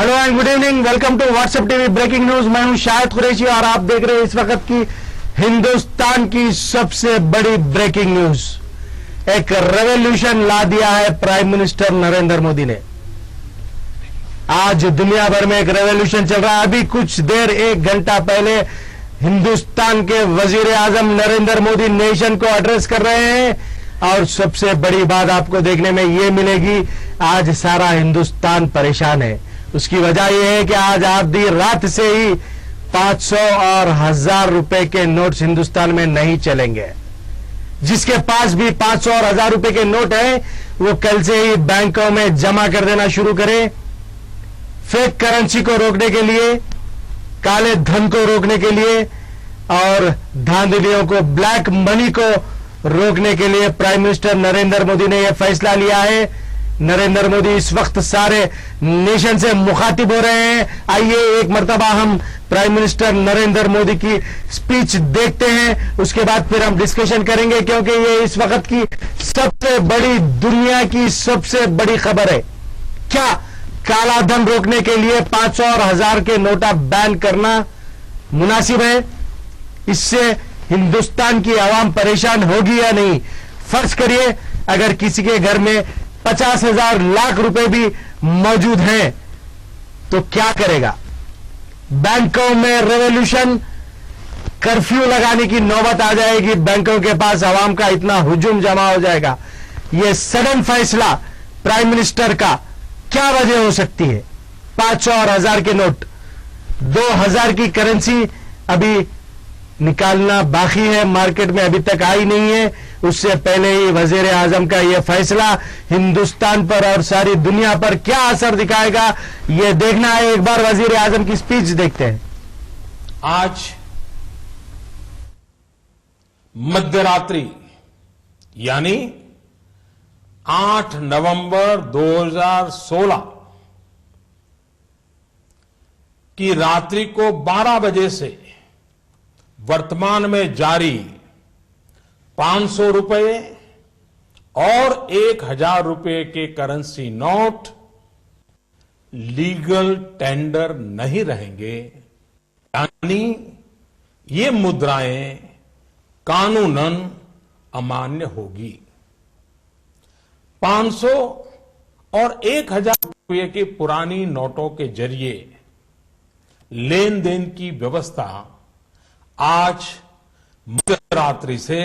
Hello and good evening, welcome to WhatsApp TV breaking news. मैं हूं शाहिद कुरैशी और आप देख रहे हैं इस वक्त की हिंदुस्तान की सबसे बड़ी ब्रेकिंग न्यूज। एक रेवोल्यूशन ला दिया है प्राइम मिनिस्टर नरेंद्र मोदी ने। आज दुनिया भर में एक रेवोल्यूशन चल रहा है। अभी कुछ देर, एक घंटा पहले हिंदुस्तान के वजीर आजम नरेंद्र मोदी नेशन को एड्रेस कर रहे हैं और सबसे बड़ी बात आपको देखने में यह मिलेगी, आज सारा हिंदुस्तान परेशान है। उसकी वजह यह है कि आज आधी रात से ही 500 और 1000 रुपए के नोट्स हिंदुस्तान में नहीं चलेंगे। जिसके पास भी 500 और 1000 रुपए के नोट हैं वो कल से ही बैंकों में जमा कर देना शुरू करें। फेक करेंसी को रोकने के लिए, काले धन को रोकने के लिए और धांधलियों को, ब्लैक मनी को रोकने के लिए प्राइम मिनिस्टर नरेंद्र मोदी ने यह फैसला लिया है। नरेंद्र मोदी इस वक्त सारे नेशन से मुखातिब हो रहे हैं। आइए एक मर्तबा हम प्राइम मिनिस्टर नरेंद्र मोदी की स्पीच देखते हैं, उसके बाद फिर हम डिस्कशन करेंगे, क्योंकि ये इस वक्त की सबसे बड़ी, दुनिया की सबसे बड़ी खबर है। क्या काला धन रोकने के लिए 500 और 1000 के नोटा बैन करना मुनासिब है? इससे हिंदुस्तान की आवाम परेशान होगी या नहीं? फर्ज करिए अगर किसी के घर में 50,000 लाख रुपए भी मौजूद हैं तो क्या करेगा? बैंकों में रेवोल्यूशन, कर्फ्यू लगाने की नौबत आ जाएगी। बैंकों के पास आवाम का इतना हुजूम जमा हो जाएगा। यह सडन फैसला प्राइम मिनिस्टर का क्या वजह हो सकती है? 500 और 1000 के नोट, 2000 की करेंसी अभी निकालना बाकी है, मार्केट में अभी तक आई नहीं है। उससे पहले ही वजीर आजम का यह फैसला हिंदुस्तान पर और सारी दुनिया पर क्या असर दिखाएगा, यह देखना है। एक बार वजीर आजम की स्पीच देखते हैं। आज मध्यरात्रि यानी 8 नवंबर 2016 की रात्रि को 12 बजे से वर्तमान में जारी 500 रुपए और 1000 रुपए के करेंसी नोट लीगल टेंडर नहीं रहेंगे, यानी ये मुद्राएं कानूनन अमान्य होगी। 500 और 1000 रुपए के पुरानी नोटों के जरिए लेन देन की व्यवस्था आज मध्यरात्रि से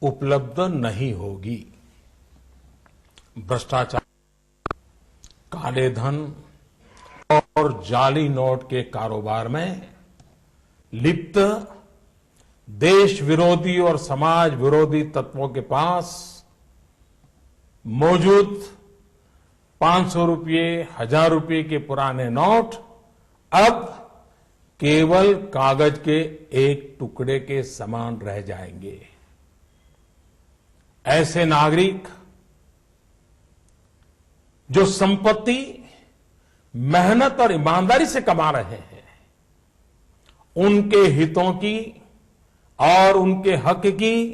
उपलब्ध नहीं होगी। भ्रष्टाचार, काले धन और जाली नोट के कारोबार में लिप्त देश विरोधी और समाज विरोधी तत्वों के पास मौजूद 500 रुपये, 1000 रुपये के पुराने नोट अब केवल कागज के एक टुकड़े के समान रह जाएंगे। ऐसे नागरिक जो संपत्ति मेहनत और ईमानदारी से कमा रहे हैं, उनके हितों की और उनके हक की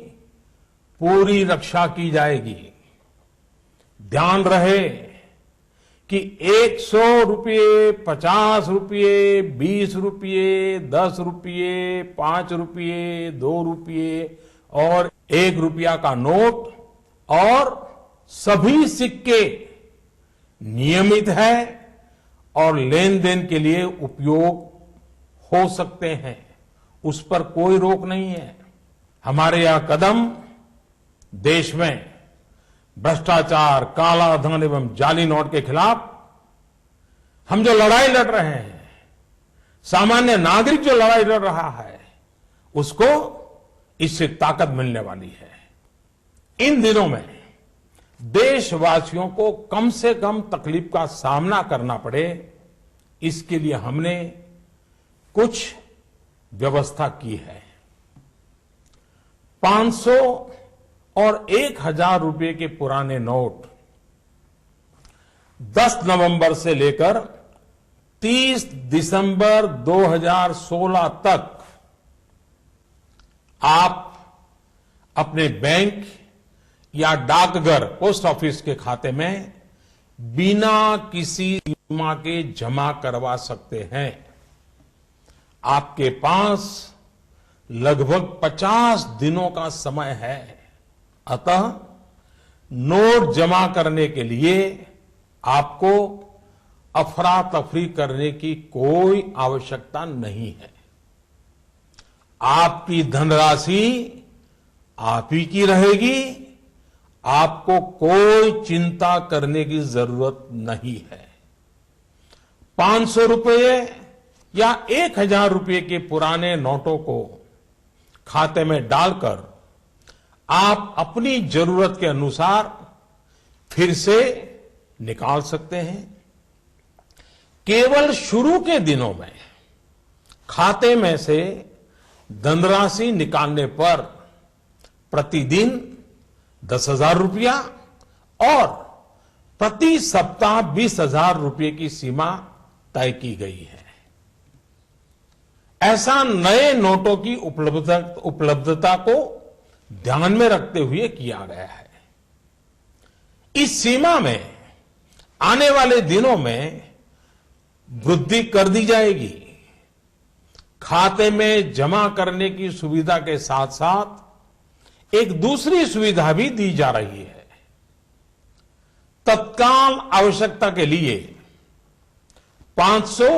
पूरी रक्षा की जाएगी। ध्यान रहे कि 100 रुपये, 50 रुपये, 20 रुपये, 10 रुपये, 5 रुपये, 2 रुपये और 1 रुपया का नोट और सभी सिक्के नियमित है और लेन देन के लिए उपयोग हो सकते हैं। उस पर कोई रोक नहीं है। हमारे यह कदम देश में भ्रष्टाचार, काला धन एवं जाली नोट के खिलाफ हम जो लड़ाई लड़ रहे हैं, सामान्य नागरिक जो लड़ाई लड़ रहा है, उसको इससे ताकत मिलने वाली है। इन दिनों में देशवासियों को कम से कम तकलीफ का सामना करना पड़े, इसके लिए हमने कुछ व्यवस्था की है। 500 और 1000 रुपये के पुराने नोट 10 नवंबर से लेकर 30 दिसंबर 2016 तक आप अपने बैंक या डाकघर, पोस्ट ऑफिस के खाते में बिना किसी सीमा के जमा करवा सकते हैं। आपके पास लगभग 50 दिनों का समय है। अतः नोट जमा करने के लिए आपको अफरा तफरी करने की कोई आवश्यकता नहीं है। आपकी धनराशि आप ही की रहेगी। आपको कोई चिंता करने की जरूरत नहीं है। 500 रुपये या 1000 रुपये के पुराने नोटों को खाते में डालकर आप अपनी जरूरत के अनुसार फिर से निकाल सकते हैं। केवल शुरू के दिनों में खाते में से धनराशि निकालने पर प्रतिदिन 10,000 रुपया और प्रति सप्ताह 20,000 रुपये की सीमा तय की गई है। ऐसा नए नोटों की उपलब्धता को ध्यान में रखते हुए किया गया है। इस सीमा में आने वाले दिनों में वृद्धि कर दी जाएगी। खाते में जमा करने की सुविधा के साथ साथ एक दूसरी सुविधा भी दी जा रही है। तत्काल आवश्यकता के लिए 500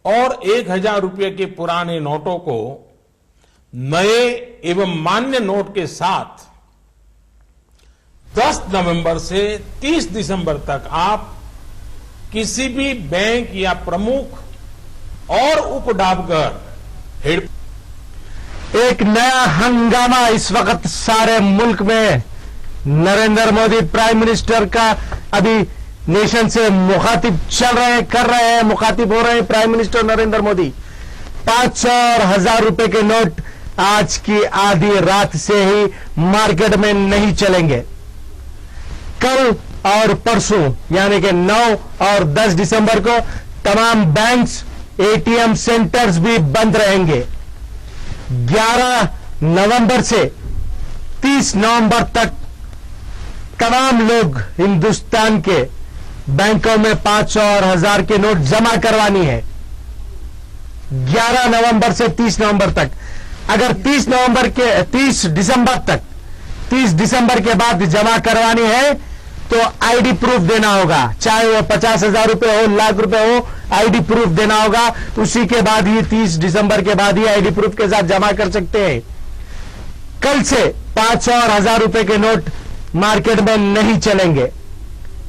और 1000 रुपये के पुराने नोटों को नए एवं मान्य नोट के साथ 10 नवंबर से 30 दिसंबर तक आप किसी भी बैंक या प्रमुख और उप डाकघर हेड। एक नया हंगामा इस वक्त सारे मुल्क में। नरेंद्र मोदी प्राइम मिनिस्टर का अभी नेशन से मुखातिब चल रहे हैं, कर रहे हैं, मुखातिब हो रहे हैं प्राइम मिनिस्टर नरेंद्र मोदी। 500 और 1000 रुपए के नोट आज की आधी रात से ही मार्केट में नहीं चलेंगे। कल और परसों यानी कि 9 और 10 दिसंबर को तमाम बैंक्स, एटीएम सेंटर्स भी बंद रहेंगे। 11 नवंबर से 30 नवंबर तक तमाम लोग हिंदुस्तान के बैंकों में 500 और 1000 के नोट जमा करवानी है। 11 नवंबर से 30 नवंबर तक। अगर 30 दिसंबर के बाद जमा करवानी है तो आईडी प्रूफ देना होगा। चाहे वो 50,000 रुपए हो, लाख रुपए हो, आईडी प्रूफ देना होगा। उसी के बाद ही 30 दिसंबर के बाद ही आईडी प्रूफ के साथ जमा कर सकते हैं। कल से 500 और 1000 रुपए के नोट मार्केट में नहीं चलेंगे।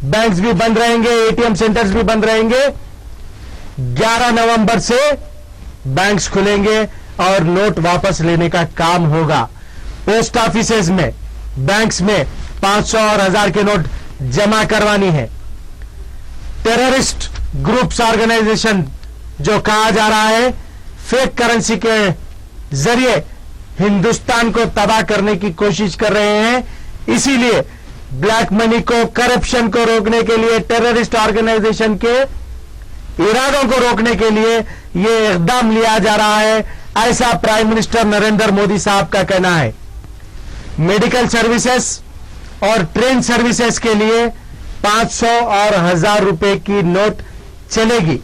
बैंक्स भी बंद रहेंगे, एटीएम सेंटर्स भी बंद रहेंगे। 11 नवंबर से बैंक्स खुलेंगे और नोट वापस लेने का काम होगा। पोस्ट ऑफिसेज में, बैंक्स में 500 और 1000 के नोट जमा करवानी है। टेररिस्ट ग्रुप्स, ऑर्गेनाइजेशन जो कहा जा रहा है फेक करेंसी के जरिए हिंदुस्तान को तबाह करने की कोशिश कर रहे हैं। इसीलिए ब्लैक मनी को, करप्शन को रोकने के लिए, टेररिस्ट ऑर्गेनाइजेशन के इरादों को रोकने के लिए यह इकदाम लिया जा रहा है, ऐसा प्राइम मिनिस्टर नरेंद्र मोदी साहब का कहना है। मेडिकल सर्विसेज और ट्रेन सर्विसेज के लिए 500 और 1000 रुपए की नोट चलेगी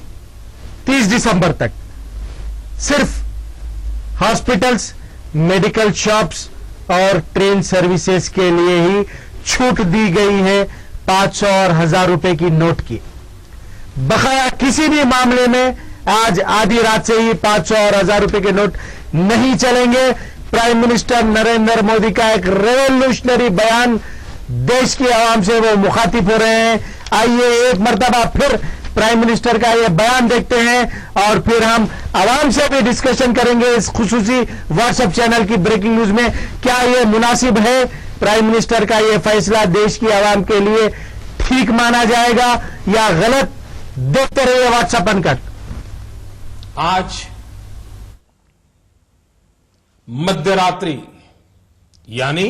30 दिसंबर तक। सिर्फ हॉस्पिटल्स, मेडिकल शॉप्स और ट्रेन सर्विसेज के लिए ही छूट दी गई है 500 और 1000 रुपए की नोट की। बकाया किसी भी मामले में आज आधी रात से ही 500 और 1000 रुपए के नोट नहीं चलेंगे। प्राइम मिनिस्टर नरेंद्र मोदी का एक रेवोल्यूशनरी बयान, देश की आवाम से वो मुखातिब हो रहे हैं। आइए एक मर्तबा फिर प्राइम मिनिस्टर का ये बयान देखते हैं और फिर हम आवाम से भी डिस्कशन करेंगे इस खुसूसी व्हाट्सएप चैनल की ब्रेकिंग न्यूज में। क्या ये मुनासिब है? प्राइम मिनिस्टर का ये फैसला देश की आवाम के लिए ठीक माना जाएगा या गलत? देखते रहिए व्हाट्सएप अनकट। आज मध्यरात्रि यानी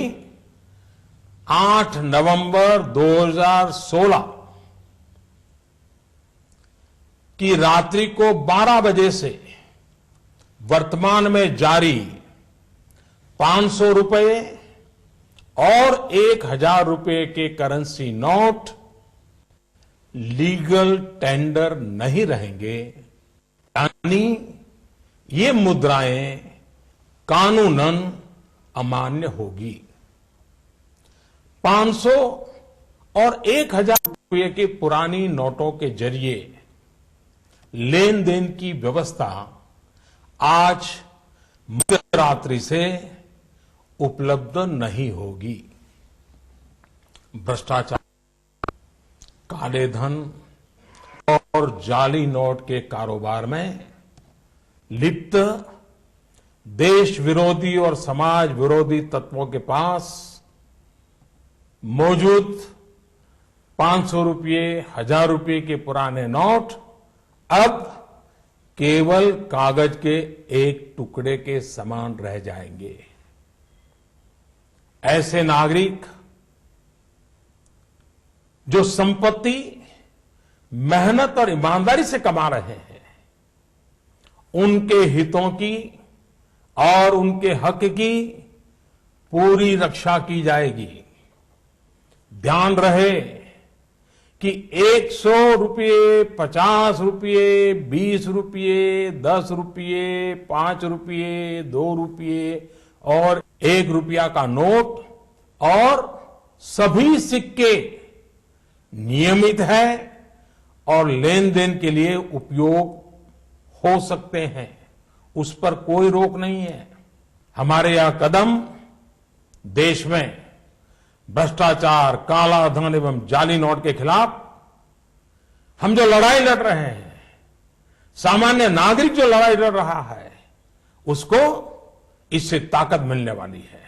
8 नवंबर 2016 की रात्रि को 12 बजे से वर्तमान में जारी 500 रुपए और 1000 रुपए के करेंसी नोट लीगल टेंडर नहीं रहेंगे, यानी ये मुद्राएं कानूनन अमान्य होगी। 500 और 1000 रुपये के पुरानी नोटों के जरिए लेन देन की व्यवस्था आज मध्यरात्रि से उपलब्ध नहीं होगी। भ्रष्टाचार, काले धन और जाली नोट के कारोबार में लिप्त देश विरोधी और समाज विरोधी तत्वों के पास मौजूद 500 रुपये, 1000 रुपये के पुराने नोट अब केवल कागज के एक टुकड़े के समान रह जाएंगे। ऐसे नागरिक जो संपत्ति मेहनत और ईमानदारी से कमा रहे हैं, उनके हितों की और उनके हक की पूरी रक्षा की जाएगी। ध्यान रहे कि 100 रुपये, 50 रुपये, 20 रुपये, 10 रुपये, 5 रुपये, 2 रुपये और 1 रुपया का नोट और सभी सिक्के नियमित है और लेन देन के लिए उपयोग हो सकते हैं, उस पर कोई रोक नहीं है। हमारे यह कदम देश में भ्रष्टाचार, काला धन एवं जाली नोट के खिलाफ हम जो लड़ाई लड़ रहे हैं, सामान्य नागरिक जो लड़ाई लड़ रहा है, उसको इससे ताकत मिलने वाली है।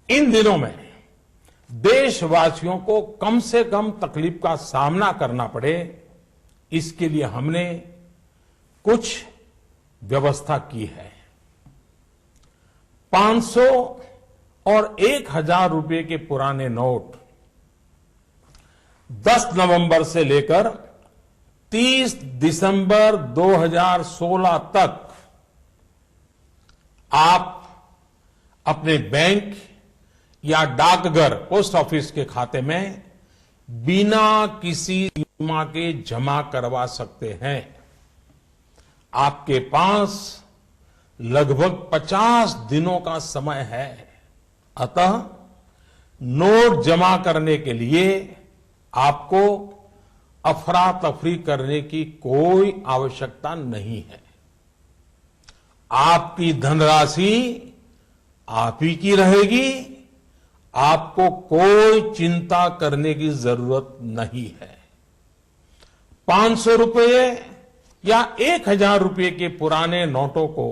इन दिनों में देशवासियों को कम से कम तकलीफ का सामना करना पड़े, इसके लिए हमने कुछ व्यवस्था की है। 500 और 1000 रुपये के पुराने नोट 10 नवंबर से लेकर 30 दिसंबर 2016 तक आप अपने बैंक या डाकघर, पोस्ट ऑफिस के खाते में बिना किसी सीमा के जमा करवा सकते हैं। आपके पास लगभग 50 दिनों का समय है। अतः नोट जमा करने के लिए आपको अफरा तफरी करने की कोई आवश्यकता नहीं है। आपकी धनराशि आप ही की रहेगी, आपको कोई चिंता करने की जरूरत नहीं है। 500 रुपये या 1000 रुपये के पुराने नोटों को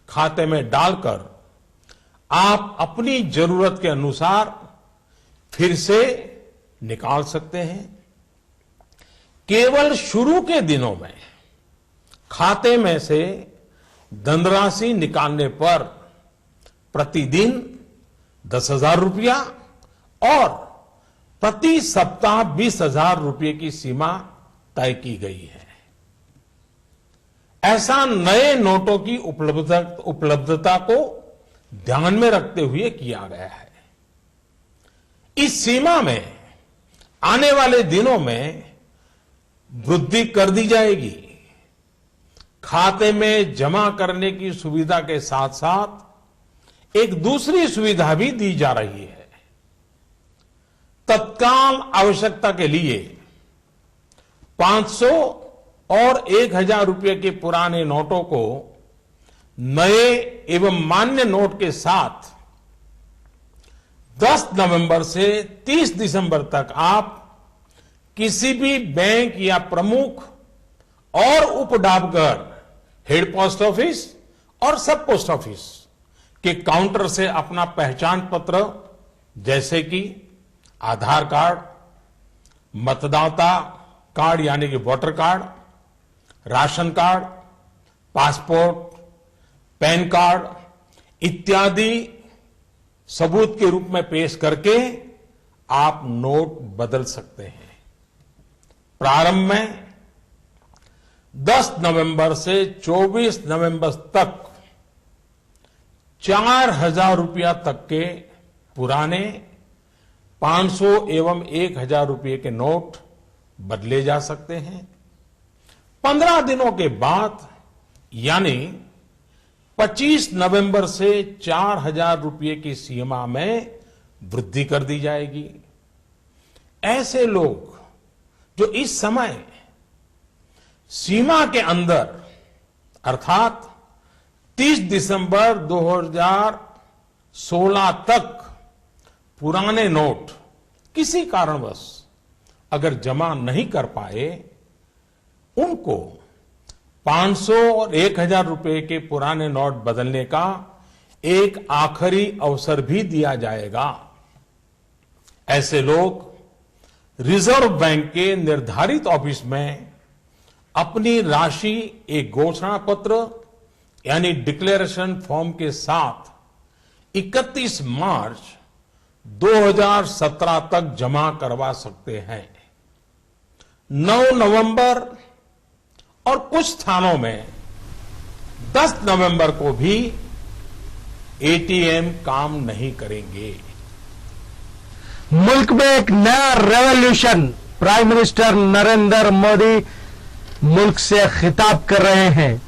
खाते में डालकर आप अपनी जरूरत के अनुसार फिर से निकाल सकते हैं। केवल शुरू के दिनों में खाते में से धनराशि निकालने पर प्रतिदिन 10,000 रुपया और प्रति सप्ताह 20,000 रुपये की सीमा तय की गई है। ऐसा नए नोटों की उपलब्धता को ध्यान में रखते हुए किया गया है। इस सीमा में आने वाले दिनों में वृद्धि कर दी जाएगी। खाते में जमा करने की सुविधा के साथ साथ एक दूसरी सुविधा भी दी जा रही है। तत्काल आवश्यकता के लिए 500 और 1000 रुपये के पुराने नोटों को नए एवं मान्य नोट के साथ 10 नवंबर से 30 दिसंबर तक आप किसी भी बैंक या प्रमुख और उप डाकघर, हेड पोस्ट ऑफिस और सब पोस्ट ऑफिस के काउंटर से अपना पहचान पत्र जैसे कि आधार कार्ड, मतदाता कार्ड यानी कि voter card, ration card, passport, pan card इत्यादि सबूत के रूप में पेश करके आप नोट बदल सकते हैं। प्रारंभ में 10 नवंबर से 24 नवंबर तक 4,000 रुपया तक के पुराने 500 एवं 1000 रुपये के नोट बदले जा सकते हैं। 15 दिनों के बाद यानी 25 नवंबर से 4,000 रुपये की सीमा में वृद्धि कर दी जाएगी। ऐसे लोग जो इस समय सीमा के अंदर अर्थात 30 दिसंबर 2016 तक पुराने नोट किसी कारणवश अगर जमा नहीं कर पाए, उनको 500 और 1,000 रुपए के पुराने नोट बदलने का एक आखिरी अवसर भी दिया जाएगा। ऐसे लोग रिजर्व बैंक के निर्धारित ऑफिस में अपनी राशि एक घोषणा पत्र यानी डिक्लेरेशन फॉर्म के साथ 31 मार्च 2017 तक जमा करवा सकते हैं। 9 नवंबर और कुछ स्थानों में 10 नवंबर को भी एटीएम काम नहीं करेंगे। मुल्क में एक नया revolution, prime minister Narendra Modi मुल्क से खिताब कर रहे हैं।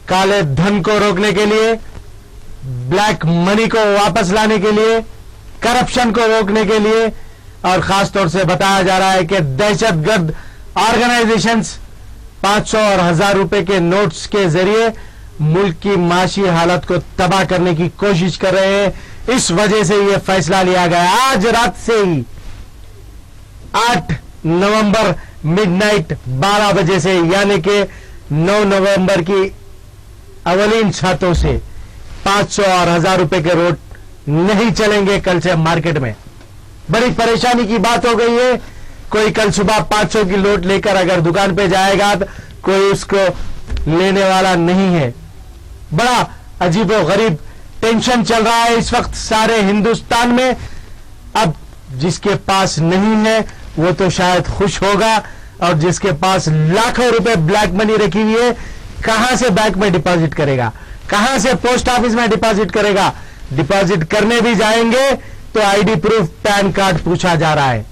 काले धन को रोकने के लिए, ब्लैक मनी को वापस लाने के लिए, करप्शन को रोकने के लिए, और खासतौर से बताया जा रहा है कि दहशतगर्द ऑर्गेनाइजेशंस 500 और 1,000 रुपए के नोट्स के जरिए मुल्क की माशी हालत को तबाह करने की कोशिश कर रहे हैं। इस वजह से यह फैसला लिया गया। आज रात से ही 8 नवंबर मिडनाइट 12 बजे से यानी कि 9 नवंबर की अवलीन छातों से 500 और 1,000 रुपए के नोट नहीं चलेंगे कल से मार्केट में। बड़ी परेशानी की बात हो गई है। कोई कल सुबह 500 की नोट लेकर अगर दुकान पे जाएगा तो कोई उसको लेने वाला नहीं है। बड़ा अजीबो गरीब टेंशन चल रहा है इस वक्त सारे हिंदुस्तान में। अब जिसके पास नहीं है वो तो शायद खुश होगा, और जिसके पास लाखों रुपए ब्लैक मनी रखी हुई है, कहां से बैंक में डिपॉजिट करेगा, कहां से पोस्ट ऑफिस में डिपॉजिट करेगा। डिपॉजिट करने भी जाएंगे तो आईडी प्रूफ, पैन कार्ड पूछा जा रहा है।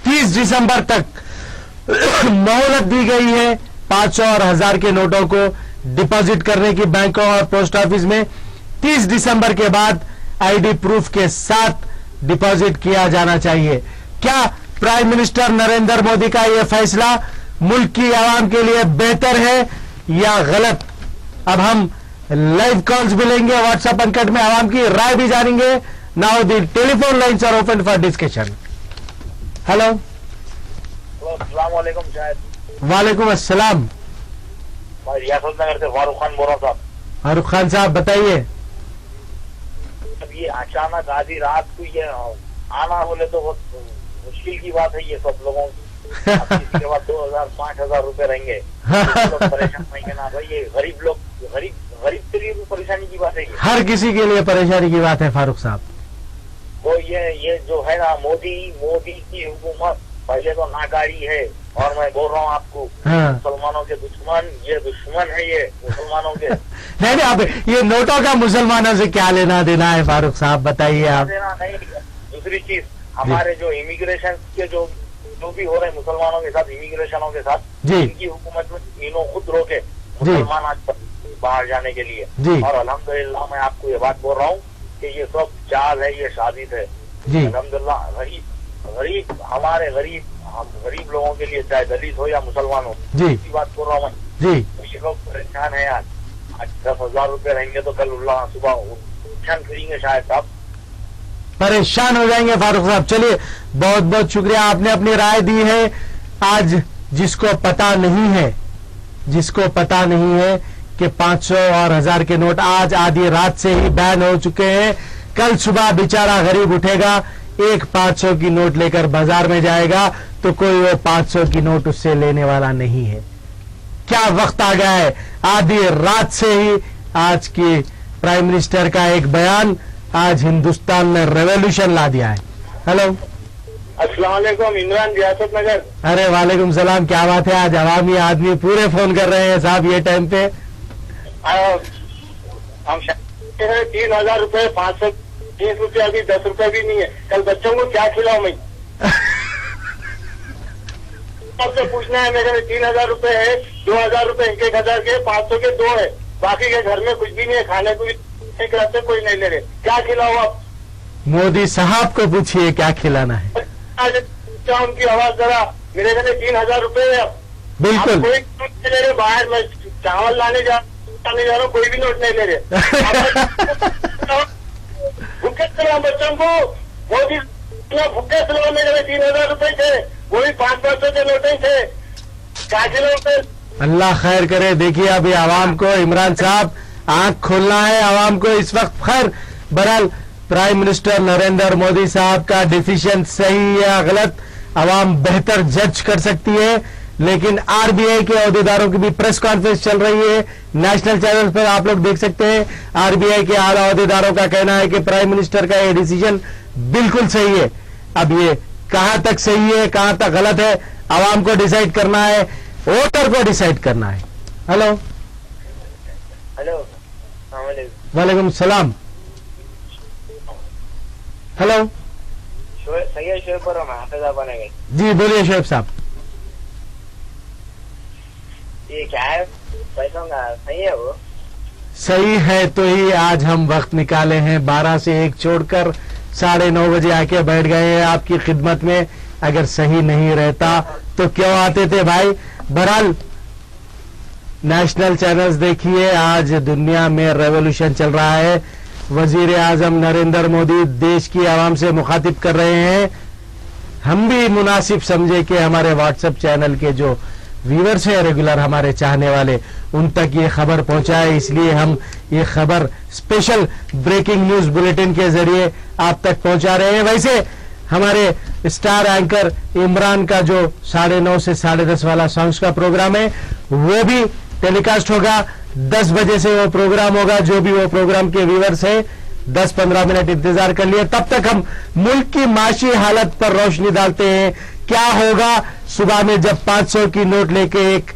30 दिसंबर तक मोहलत दी गई है 500 और 1,000 के नोटों को डिपॉजिट करने की बैंकों और पोस्ट ऑफिस में। 30 दिसंबर के बाद आईडी प्रूफ के साथ डिपॉजिट किया जाना चाहिए। क्या प्राइम मिनिस्टर नरेंद्र मोदी का यह फैसला मुल्क की आवाम के लिए बेहतर है या गलत? अब हम लाइव कॉल्स भी लेंगे, व्हाट्सएप अंकट में आवाम की राय भी जानेंगे। Now the telephone lines are open for discussion. Hello, अस्सलाम वालेकुम। शायद वालेकुम अस्सलाम। मैं रियासत नगर से फारूक खान बोल रहा था। फारूक खान साहब बताइए। अब ये अचानक आधी रात को ये आना बोले तो बहुत मुश्किल की बात है ये सब लोगों की। अब इसके बाद 2,000-5,000 रुपए रहेंगे, लोग परेशान होंगे ना भाई। ये गरीब लोग, गरीब के लिए भी परेशानी की बात है ये। हर किसी के लिए परेशानी की बात है फारूक साहब। तो ये जो है ना मोदी की हुकूमत पहले तो नाकारी है, और मैं बोल रहा हूँ आपको, हाँ। मुसलमानों के दुश्मन है ये मुसलमानों के। नहीं, अब ये नोटों का मुसलमानों से क्या लेना देना है फारूक साहब, बताइए आप। देना नहीं, दूसरी चीज हमारे जो इमिग्रेशन के जो भी हो रहे हैं मुसलमानों के साथ, इमिग्रेशनों के साथ, जी। इनकी हुकूमत में इन्हों खुद रोके मुसलमान आज बाहर जाने के लिए। जी। और अल्हम्दुलिल्लाह मैं आपको ये बात बोल रहा हूँ कि ये सब चाल है, ये साजिश है। जी। अल्हम्दुलिल्लाह हम गरीब लोगों के लिए, चाहे दलित हो या मुसलमान हो, जी। इसी बात बोल रहा हूँ मैं। जी। तो ये लोग परेशान है यार। आज 10,000 रुपए रहेंगे तो कल सुबह उठान फिरेंगे शायद साहब, परेशान हो जाएंगे फारूक साहब। चलिए, बहुत बहुत शुक्रिया, आपने अपनी राय दी है। आज जिसको पता नहीं है कि 500 और 1,000 के नोट आज आधी रात से ही बैन हो चुके हैं, कल सुबह बेचारा गरीब उठेगा, एक 500 की नोट लेकर बाजार में जाएगा तो कोई वो 500 की नोट उससे लेने वाला नहीं है। क्या वक्त आ गया है, आधी रात से ही आज की प्राइम मिनिस्टर का एक बयान आज हिंदुस्तान में रेवोल्यूशन ला दिया है। हेलो, अस्सलाम वालेकुम, इमरान, रियासत नगर। अरे वालेकुम सलाम, क्या बात है, आज अवामी आदमी पूरे फोन कर रहे हैं साहब ये टाइम पे। हम 3,000 रुपए, 530 रुपया भी, 10 रुपए भी नहीं है। कल बच्चों को क्या खिलाऊं मैं? आपसे पूछना है, मेरे 3,000 रुपए है, 2,000 रुपए इनके 1,000 के, 500 के 2 है, बाकी के घर में कुछ भी नहीं है, खाने को भी एक रास्ते कोई नहीं ले रहे, क्या खिलाओ आप? मोदी साहब को पूछिए क्या खिलाना है। आज उनकी आवाज जरा, मेरे घर 3,000 रुपए है, बिल्कुल। आप कोई नोट नहीं ले रहे, बाहर मैं चावल लाने जा रहा हूँ, कोई भी नोट नहीं ले रहे। भूखे चलो बच्चों को, मोदी भूखे चलो, मेरे 3,000 रुपए थे, वो भी 500 के नोट थे, क्या खिलाओ? अल्लाह खैर करे। देखिए अभी आवाम को, इमरान साहब आंख खोलना है आवाम को इस वक्त। खैर बहरहाल प्राइम मिनिस्टर नरेंद्र मोदी साहब का डिसीजन सही या गलत आवाम बेहतर जज कर सकती है, लेकिन आरबीआई के अहदेदारों की भी प्रेस कॉन्फ्रेंस चल रही है, नेशनल चैनल पर आप लोग देख सकते हैं। आरबीआई के आला अहदेदारों का कहना है कि प्राइम मिनिस्टर का यह डिसीजन बिल्कुल सही है। अब ये कहां तक सही है कहां तक गलत है आवाम को डिसाइड करना है, वोटर को डिसाइड करना है। हेलो हेलो, वालेकुम सलाम। हेलो सही है, शोएब पर हाफिजा बनेंगे जी, बोलिए शोएब साहब। ये क्या है, पैसों का सही है? वो सही है तो ही आज हम वक्त निकाले हैं, 12 से 1 छोड़कर 9:30 बजे आके बैठ गए हैं आपकी खिदमत में। अगर सही नहीं रहता तो क्यों आते थे भाई। बहरहाल नेशनल चैनल्स देखिए, आज दुनिया में रेवोल्यूशन चल रहा है। वजीर आजम नरेंद्र मोदी देश की आवाम से मुखातिब कर रहे हैं। हम भी मुनासिब समझे कि हमारे व्हाट्सएप चैनल के जो व्यूअर्स हैं रेगुलर, हमारे चाहने वाले, उन तक ये खबर पहुंचाए, इसलिए हम ये खबर स्पेशल ब्रेकिंग न्यूज बुलेटिन के जरिए आप तक पहुंचा रहे हैं। वैसे हमारे स्टार एंकर इमरान का जो 9:30 से 10:30 वाला सॉन्ग्स का प्रोग्राम है वो भी टेलीकास्ट होगा। 10 बजे से वो प्रोग्राम होगा। जो भी वो प्रोग्राम के व्यूअर्स हैं 10-15 मिनट इंतजार कर लिए। तब तक हम मुल्क की माशी हालत पर रोशनी डालते हैं। क्या होगा सुबह में जब 500 की नोट लेके एक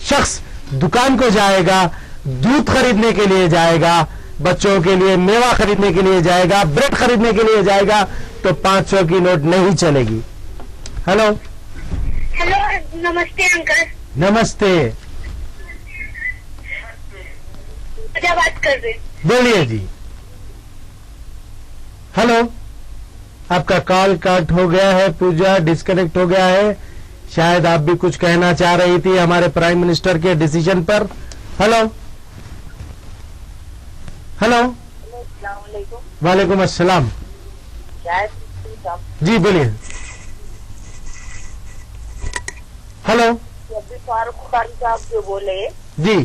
शख्स दुकान को जाएगा, दूध खरीदने के लिए जाएगा, बच्चों के लिए मेवा खरीदने के लिए जाएगा, ब्रेड खरीदने के लिए जाएगा, तो 500 की नोट नहीं चलेगी। हेलो हेलो, नमस्ते अंकल। नमस्ते, क्या बात कर रहे? बोलिए जी। हेलो, आपका कॉल कट हो गया है, पूजा डिस्कनेक्ट हो गया है। शायद आप भी कुछ कहना चाह रही थी हमारे प्राइम मिनिस्टर के डिसीजन पर। हेलो हेलो, वालेकुम अस्सलाम। जी बोलिए। हेलो, फारूक खान साहब जो बोले, जी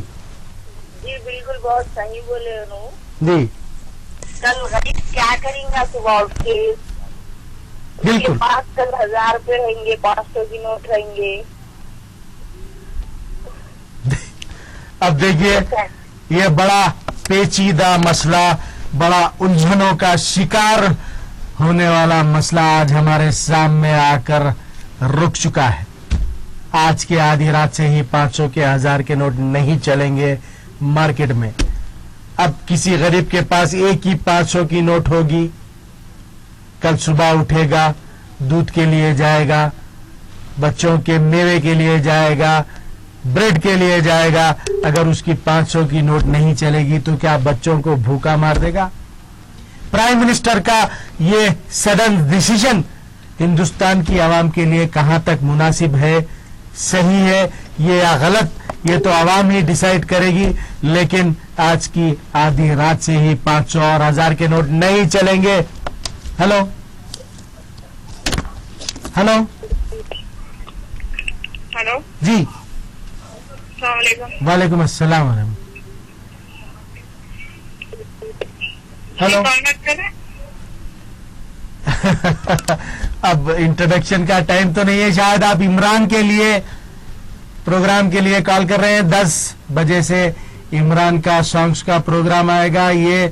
जी बिल्कुल बहुत सही बोले उन्होंने। जी कल गरीब क्या करेंगे सुबह उठ के? बिल्कुल। पास कल 1,000 रुपए रहेंगे, 500 की नोट रहेंगे। अब देखिए ये बड़ा पेचीदा मसला, बड़ा उलझनों का शिकार होने वाला मसला आज हमारे सामने आकर रुक चुका है। आज की आधी रात से ही 500 के 1,000 के नोट नहीं चलेंगे मार्केट में। अब किसी गरीब के पास एक ही 500 की नोट होगी, कल सुबह उठेगा, दूध के लिए जाएगा, बच्चों के मेवे के लिए जाएगा, ब्रेड के लिए जाएगा। अगर उसकी 500 की नोट नहीं चलेगी तो क्या बच्चों को भूखा मार देगा? प्राइम मिनिस्टर का ये सडन डिसीजन हिंदुस्तान की आवाम के लिए कहां तक मुनासिब है, सही है ये या गलत, ये तो आवाम ही डिसाइड करेगी। लेकिन आज की आधी रात से ही 500 और 1,000 के नोट नहीं चलेंगे। हेलो हेलो हेलो जी, अस्सलाम वालेकुम। वालेकुम अस्सलाम। हेलो अब इंट्रोडक्शन का टाइम तो नहीं है, शायद आप इमरान के लिए प्रोग्राम के लिए कॉल कर रहे हैं। 10 बजे से इमरान का सॉन्ग्स का प्रोग्राम आएगा। ये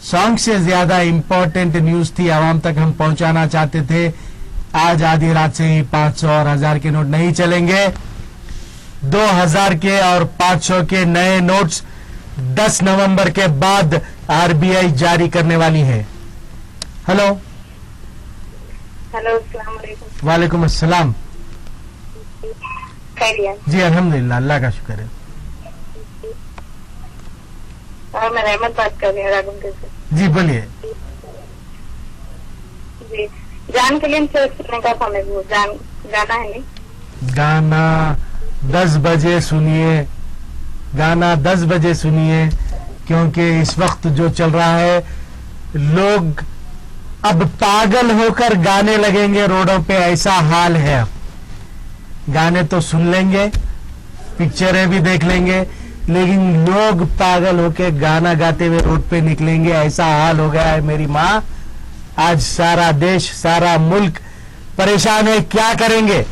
सॉन्ग से ज्यादा इंपॉर्टेंट न्यूज थी, आवाम तक हम पहुंचाना चाहते थे। आज आधी रात से ही 500 और 1,000 के नोट नहीं चलेंगे। 2,000 के और 500 के नए नोट्स 10 नवंबर के बाद आरबीआई जारी करने वाली है। हेलो हेलो, अस्सलाम वालेकुम। वालेकुम अस्सलाम। खैरियत। जी अल्हम्दुलिल्लाह, अल्लाह का शुक्र है। और मैं रहमत बात कर रही हूँ राघुंके से। जी बोलिए। जी, जान फिल्म से सुनने का समय वो जान गाना है नहीं? गाना 10 बजे सुनिए, गाना 10 बजे सुनिए, क्योंकि इस वक्त जो चल रहा है, लोग अब पागल होकर गाने लगेंगे रोडों पे, ऐसा हाल है। गाने तो सुन लेंगे, पिक्चरें भी देख लेंगे, लेकिन लोग पागल होकर गाना गाते हुए रोड पे निकलेंगे, ऐसा हाल हो गया है मेरी माँ। आज सारा देश, सारा मुल्क परेशान है, क्या करेंगे।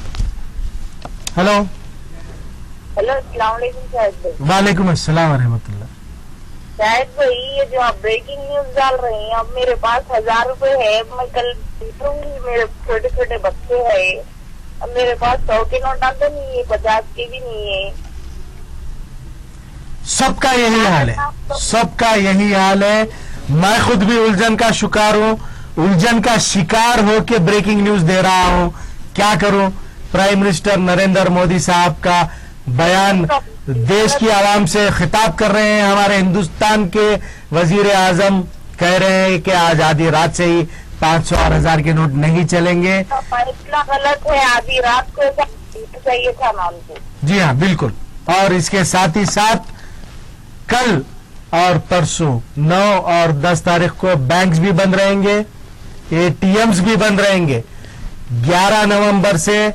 हेलो, हेलो, अस्सलाम वालेकुम शाहिद भाई। वालेकुम अस्सलाम व रहमतुल्लाह। शाहिद भाई, ये जो आप ब्रेकिंग न्यूज डाल रहे हैं, अब मेरे पास 1000 रुपए है, मैं कल दूंगी, मेरे छोटे छोटे बच्चे हैं, अब मेरे पास 100 के नोट आते नहीं है, 50 के भी नहीं है। सबका यही हाल है, सबका यही हाल है। मैं खुद भी उलझन का शिकार हूँ, उलझन का शिकार होकर ब्रेकिंग न्यूज दे रहा हूँ। क्या करूँ। प्राइम मिनिस्टर नरेंद्र मोदी साहब का बयान देश की आवाम से खिताब कर रहे हैं। हमारे हिंदुस्तान के वजीर आजम कह रहे हैं कि आज आधी रात से ही 500 और 1000 के नोट नहीं चलेंगे। फैसला गलत है, आधी रात को ऐसा चाहिए था नाम को। जी हाँ, बिल्कुल। और इसके साथ ही साथ कल और परसों 9 और 10 तारीख को बैंक्स भी बंद रहेंगे, एटीएम्स भी बंद रहेंगे। 11 नवंबर से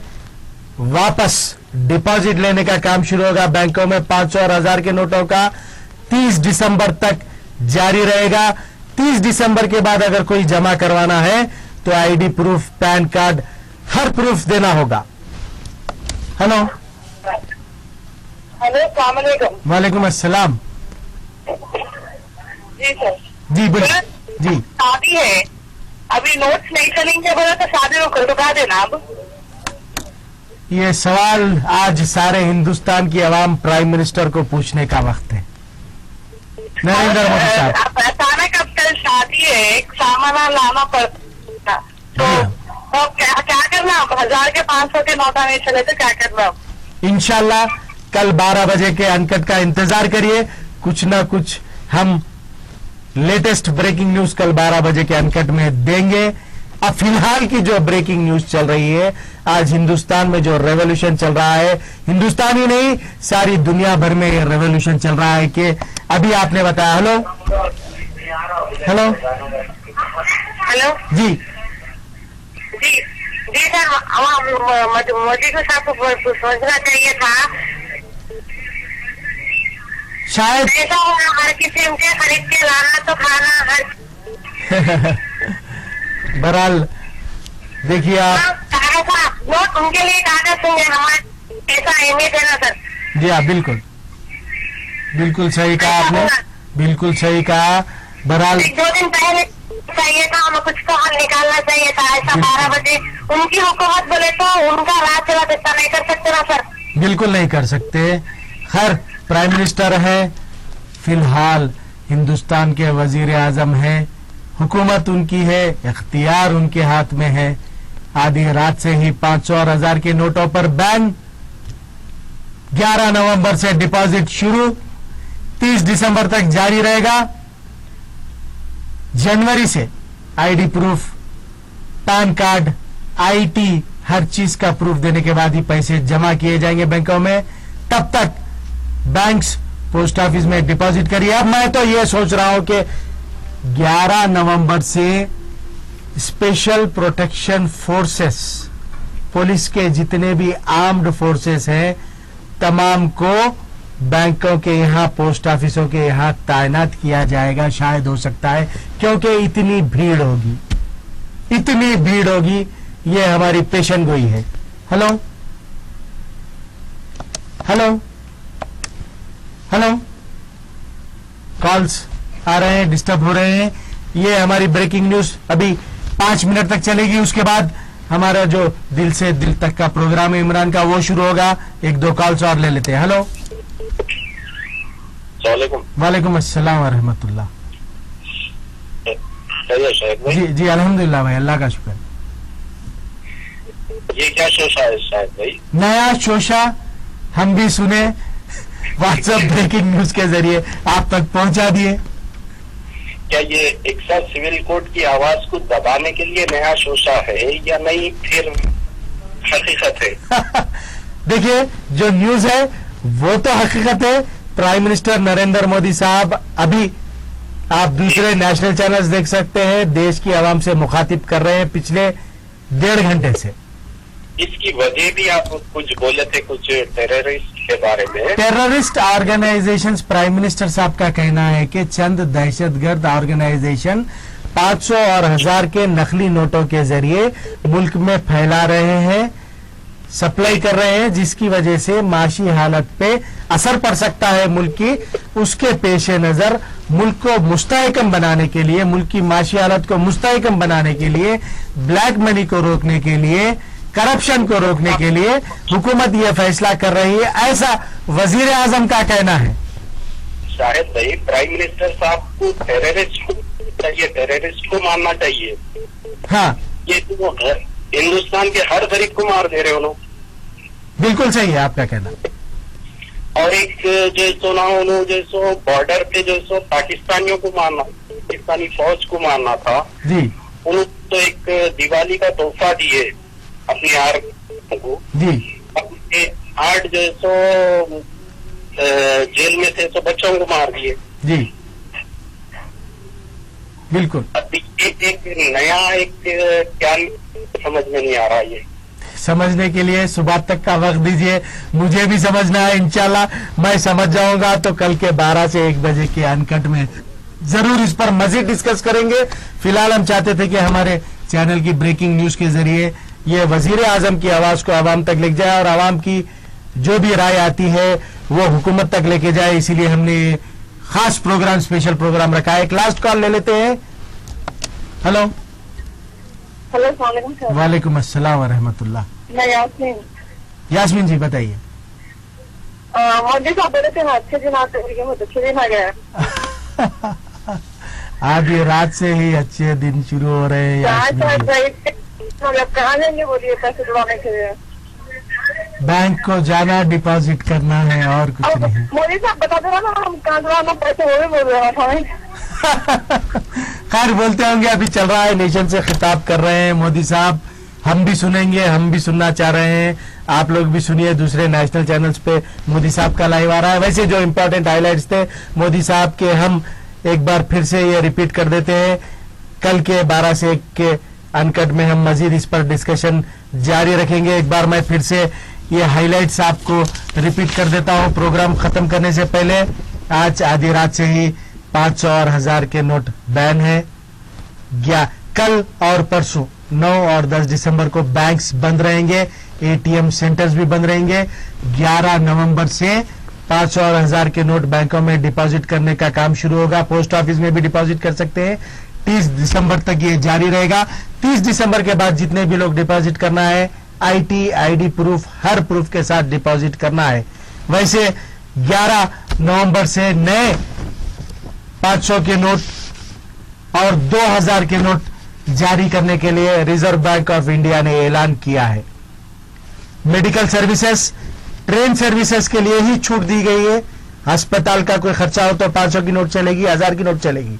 वापस डिपॉजिट लेने का काम शुरू होगा बैंकों में 500 और 1000 के नोटों का। 30 दिसंबर तक जारी रहेगा। 30 दिसंबर के बाद अगर कोई जमा करवाना है तो आईडी प्रूफ, पैन कार्ड, हर प्रूफ देना होगा। हेलो, हेलो, अस्सलाम वालेकुम। वालेकुम अस्सलाम। जी सर। जी बोलिए। जी, शादी है, अभी नोट्स नहीं चलेंगे बोला तो शादी को रुका देना। अब ये सवाल आज सारे हिंदुस्तान की आवाम प्राइम मिनिस्टर को पूछने का वक्त है। नरेंद्र मोदी साहब, अब अचानक अब कल शादी है, एक सामान लाना पड़ता तो क्या क्या करना। अब 1000 के 500 के नोटा नहीं चले तो क्या करना। इंशाल्लाह कल 12 बजे के अनकट का इंतजार करिए। कुछ ना कुछ हम लेटेस्ट ब्रेकिंग न्यूज कल 12 बजे के अनकट में देंगे। अब फिलहाल की जो ब्रेकिंग न्यूज चल रही है, आज हिंदुस्तान में जो रेवोल्यूशन चल रहा है, हिंदुस्तान ही नहीं सारी दुनिया भर में ये रेवोल्यूशन चल रहा है कि अभी आपने बताया। Hello, hello, hello. जी जी जी सर, मोदी को साथ सोचना चाहिए था। शायद ऐसा होगा, हर किस्म के खरीद के लाना तो खाना हर। बहरहाल देखिए आप। नोट उनके लिए कागज होंगे, हमारे पैसा अहमियत है ना सर। जी हाँ, बिल्कुल बिल्कुल सही कहा आपने, बिल्कुल सही कहा। बहरहाल 2 दिन पहले चाहिए था, हमें कुछ तो हल निकालना चाहिए था। ऐसा 12 बजे उनकी हुकूमत बोले तो उनका राज चला, ऐसा नहीं कर सकते ना सर। बिल्कुल नहीं कर सकते। हर प्राइम मिनिस्टर है, फिलहाल हिंदुस्तान के वजीर आजम है, हुकूमत उनकी है, इख्तियार उनके हाथ में है। आधी रात से ही 500 और 1000 के नोटों पर बैन। 11 नवंबर से डिपॉजिट शुरू, 30 दिसंबर तक जारी रहेगा। जनवरी से ID proof, PAN card, IT, हर चीज का प्रूफ देने के बाद ही पैसे जमा किए जाएंगे बैंकों में। तब तक बैंक्स, पोस्ट ऑफिस में डिपॉजिट करिए। अब मैं तो ये सोच रहा हूं कि 11 नवंबर से स्पेशल प्रोटेक्शन फोर्सेस, पुलिस के जितने भी आर्म्ड फोर्सेस हैं, तमाम को बैंकों के यहाँ, पोस्ट ऑफिसों के यहाँ तैनात किया जाएगा। शायद हो सकता है, क्योंकि इतनी भीड़ होगी, इतनी भीड़ होगी। ये हमारी पेशन गोई है। हेलो, हेलो, हेलो, कॉल्स आ रहे हैं, डिस्टर्ब हो रहे हैं। ये हमारी ब्रेकिंग न्यूज अभी 5 मिनट तक चलेगी। उसके बाद हमारा जो दिल से दिल तक का प्रोग्राम है इमरान का, वो शुरू होगा। 1-2 कॉल्स और ले लेते हैं। हेलो, वालेकुम अस्सलाम व रहमतुल्लाह। जी जी अल्हम्दुलिल्लाह भाई, अल्लाह का शुक्र। ये क्या शोशा है शायद भाई? नया शोशा हम भी सुने, व्हाट्सएप ब्रेकिंग न्यूज के जरिए आप तक पहुंचा दिए। क्या ये एक्सा सिविल कोड की आवाज को दबाने के लिए नया शोशा है या नहीं, फिर हकीकत है? देखिए, जो न्यूज है वो तो हकीकत है। प्राइम मिनिस्टर नरेंद्र मोदी साहब अभी, आप दूसरे नेशनल चैनल्स देख सकते हैं, देश की आवाम से मुखातिब कर रहे हैं पिछले 1.5 घंटे से। इसकी वजह भी आप कुछ बोले थे, कुछ टेररिस्ट के बारे में। टेररिस्ट ऑर्गेनाइजेशंस, प्राइम मिनिस्टर साहब का कहना है कि चंद दहशतगर्द ऑर्गेनाइजेशन 500 और 1000 के नकली नोटों के जरिए मुल्क में फैला रहे हैं, सप्लाई कर रहे हैं, जिसकी वजह से माशी हालत पे असर पड़ सकता है मुल्क की। उसके पेश नजर मुल्क को मुस्तहकम बनाने के लिए, मुल्क की माशी हालत को मुस्तहकम बनाने के लिए, ब्लैक मनी को रोकने के लिए, करप्शन को रोकने के लिए हुकूमत यह फैसला कर रही है, ऐसा वजीर आजम का कहना है। शाहिद भाई, प्राइम मिनिस्टर साहब को टेररिस्ट चाहिए, टेररिस्ट को मारना चाहिए। हाँ, ये तो हिंदुस्तान के हर गरीब को मार दे रहे हो लोग। बिल्कुल सही है आपका कहना। और एक जैसो ना उन्होंने जैसो बॉर्डर पे जैसो पाकिस्तानियों को मारना, पाकिस्तानी फौज को मारना था जी, उन्होंने तो एक दिवाली का तोहफा दिए अपनी आर्मी को जी, अपने 8 जैसो जेल में थे तो बच्चों को मार दिए। जी, बिल्कुल। अब एक नया एक क्या समझ में नहीं आ रहा ये। समझने के लिए सुबह तक का वक्त दीजिए, मुझे भी समझना है। इंशाल्लाह मैं समझ जाऊंगा तो कल के 12 से 1 बजे के अनकट में जरूर इस पर मजीद डिस्कस करेंगे। फिलहाल हम चाहते थे कि हमारे चैनल की ब्रेकिंग न्यूज के जरिए ये वजीर आजम की आवाज को आवाम तक ले जाए और आवाम की जो भी राय आती है वो हुकूमत तक लेके जाए, इसीलिए हमने खास प्रोग्राम, स्पेशल प्रोग्राम रखा है। एक लास्ट कॉल ले लेते हैं। हेलो। हेलो, अस्सलाम वालेकुम सर। वालेकुम अस्सलाम व रहमतुल्लाह। मैं यास्मीन। यास्मीन जी बताइए। मोदी साहब बोले थे अच्छे दिन आते हैं, बहुत अच्छे दिन आ गया। आज ये रात से ही अच्छे दिन शुरू हो रहे हैं यास्मीन जी। कहाँ जाएंगे बोलिए पैसे जुड़वाने के लिए? बैंक को जाना, डिपॉजिट करना है और कुछ अब नहीं। मोदी साहब बता दे ना, हम कहाँ जुड़वाना पैसे वो भी बोल रहे हैं। खैर बोलते होंगे, अभी चल रहा है, नेशन से खिताब कर रहे हैं मोदी साहब। हम भी सुनेंगे, हम भी सुनना चाह रहे हैं, आप लोग भी सुनिए। दूसरे नेशनल चैनल्स पे मोदी साहब का लाइव आ रहा है। वैसे जो इंपॉर्टेंट हाइलाइट्स थे मोदी साहब के, हम एक बार फिर से ये रिपीट कर देते हैं। कल के 12 से 1 के अनकट में हम मजीद इस पर डिस्कशन जारी रखेंगे। एक बार मैं फिर से ये हाइलाइट्स आपको रिपीट कर देता हूं प्रोग्राम खत्म करने से पहले। आज आधी रात से ही 500 और 1000 के नोट बैन है। कल और परसों 9 और 10 दिसंबर को बैंक्स बंद रहेंगे, एटीएम सेंटर्स भी बंद रहेंगे। 11 नवंबर से 500 और 1000 के नोट बैंकों में डिपॉजिट करने का काम शुरू होगा। पोस्ट ऑफिस में भी डिपॉजिट कर सकते हैं। 30 दिसंबर तक ये जारी रहेगा। 30 दिसंबर के बाद जितने भी लोग डिपॉजिट करना है, IT, ID proof, her proof के साथ डिपॉजिट करना है। वैसे 11 नवंबर से नए 500 के नोट और 2000 के नोट जारी करने के लिए रिजर्व बैंक ऑफ इंडिया ने ऐलान किया है। मेडिकल सर्विसेज, ट्रेन सर्विसेज के लिए ही छूट दी गई है। अस्पताल का कोई खर्चा हो तो 500 की नोट चलेगी, 1000 की नोट चलेगी।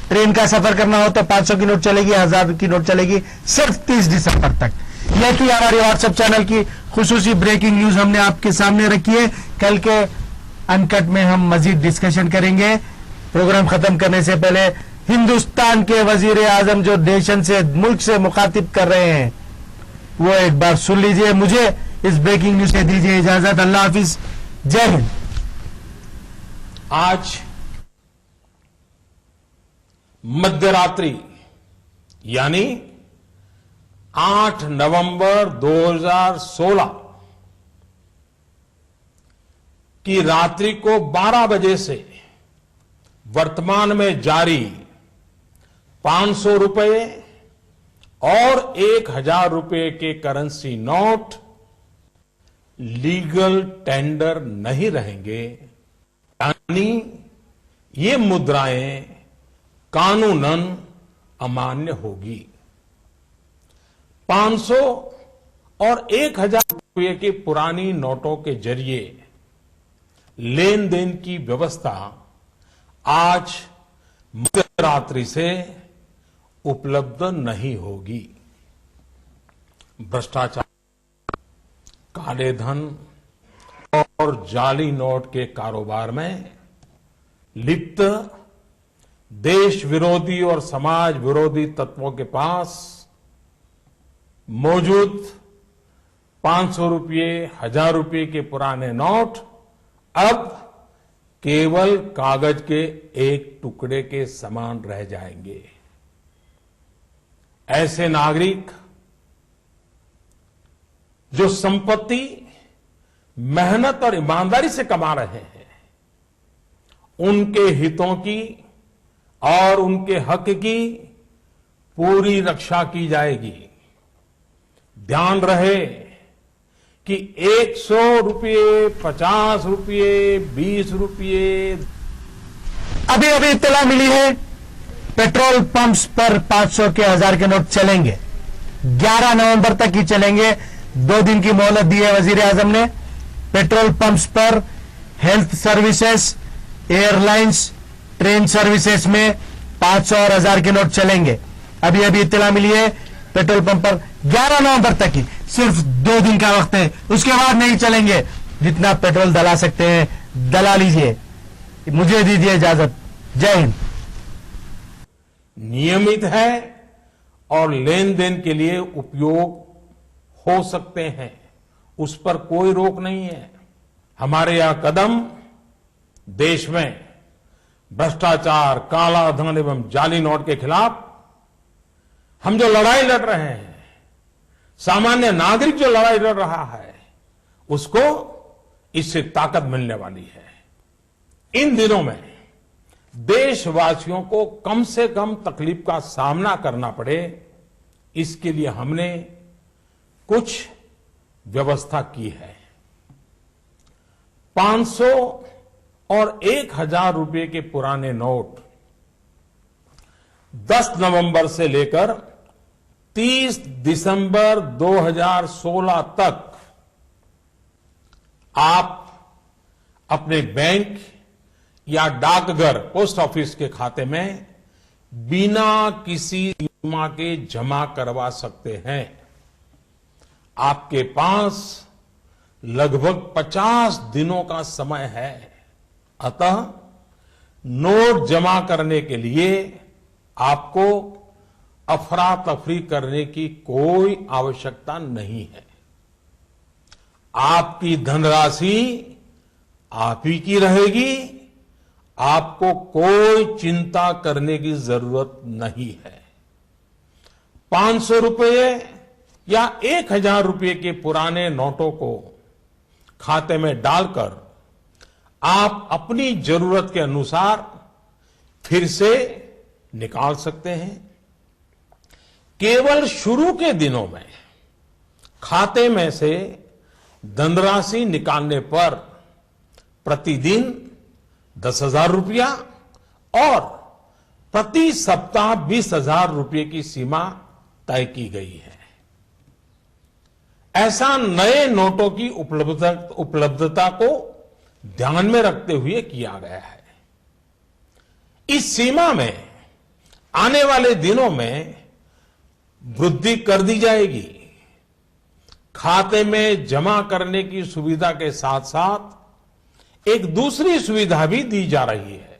ट्रेन का सफर करना हो तो 500 की नोट चलेगी, 1000 की नोट चलेगी, सिर्फ 30 दिसंबर तक। यह थी हमारी व्हाट्सएप चैनल की खुसूसी ब्रेकिंग न्यूज, हमने आपके सामने रखी है। कल के अनकट में हम मजीद डिस्कशन करेंगे। प्रोग्राम खत्म करने से पहले हिंदुस्तान के वजीर आजम जो नेशन से, मुल्क से मुखातिब कर रहे हैं, वो एक बार सुन लीजिए। मुझे इस ब्रेकिंग न्यूज से दीजिए इजाजत। अल्लाह हाफिज, जय हिंद। आज मध्यरात्रि यानी 8 नवंबर 2016 की रात्रि को 12 बजे से वर्तमान में जारी 500 रुपए और 1000 रुपए के करेंसी नोट लीगल टेंडर नहीं रहेंगे, यानी ये मुद्राएं कानूनन अमान्य होगी। 500 और 1,000 रुपये के पुरानी नोटों के जरिए लेन देन की व्यवस्था आज मध्यरात्रि से उपलब्ध नहीं होगी। भ्रष्टाचार, काले धन और जाली नोट के कारोबार में लिप्त देश विरोधी और समाज विरोधी तत्वों के पास मौजूद 500 रुपये, 1,000 रुपये के पुराने नोट अब केवल कागज के एक टुकड़े के समान रह जाएंगे। ऐसे नागरिक जो संपत्ति मेहनत और ईमानदारी से कमा रहे हैं, उनके हितों की और उनके हक की पूरी रक्षा की जाएगी। ध्यान रहे कि 100 रुपये, 50 रुपये, 20 रुपये। अभी अभी इत्तला मिली है, पेट्रोल पंप्स पर 500 के 1,000 के नोट चलेंगे। 11 नवंबर तक ही चलेंगे। 2 दिन की मोहलत दी है वजीर आजम ने। पेट्रोल पंप्स पर, health services, airlines, train services में 500 और 1,000 के नोट चलेंगे। अभी अभी इत्तला मिली है, पेट्रोल पंप पर 11 नवंबर तक ही, सिर्फ 2 दिन का वक्त है, उसके बाद नहीं चलेंगे। जितना पेट्रोल दला सकते हैं दला लीजिए। मुझे दीजिए इजाजत। जय हिंद। नियमित है और लेन देन के लिए उपयोग हो सकते हैं, उस पर कोई रोक नहीं है। हमारे यह कदम देश में भ्रष्टाचार, काला धन एवं जाली नोट के खिलाफ हम जो लड़ाई लड़ रहे हैं, सामान्य नागरिक जो लड़ाई लड़ रहा है, उसको इससे ताकत मिलने वाली है। इन दिनों में देशवासियों को कम से कम तकलीफ का सामना करना पड़े, इसके लिए हमने कुछ व्यवस्था की है। 500 और 1,000 रुपये के पुराने नोट 10 नवंबर से लेकर 30 दिसंबर 2016 तक आप अपने बैंक या डाकघर, पोस्ट ऑफिस के खाते में बिना किसी सीमा के जमा करवा सकते हैं। आपके पास लगभग 50 दिनों का समय है। अतः नोट जमा करने के लिए आपको अफरा तफरी करने की कोई आवश्यकता नहीं है। आपकी धनराशि आप ही की रहेगी, आपको कोई चिंता करने की जरूरत नहीं है। 500 रुपये या 1,000 रुपये के पुराने नोटों को खाते में डालकर आप अपनी जरूरत के अनुसार फिर से निकाल सकते हैं। केवल शुरू के दिनों में खाते में से धनराशि निकालने पर प्रतिदिन 10,000 रुपया और प्रति सप्ताह 20,000 रुपये की सीमा तय की गई है। ऐसा नए नोटों की उपलब्धता को ध्यान में रखते हुए किया गया है। इस सीमा में आने वाले दिनों में वृद्धि कर दी जाएगी। खाते में जमा करने की सुविधा के साथ साथ एक दूसरी सुविधा भी दी जा रही है।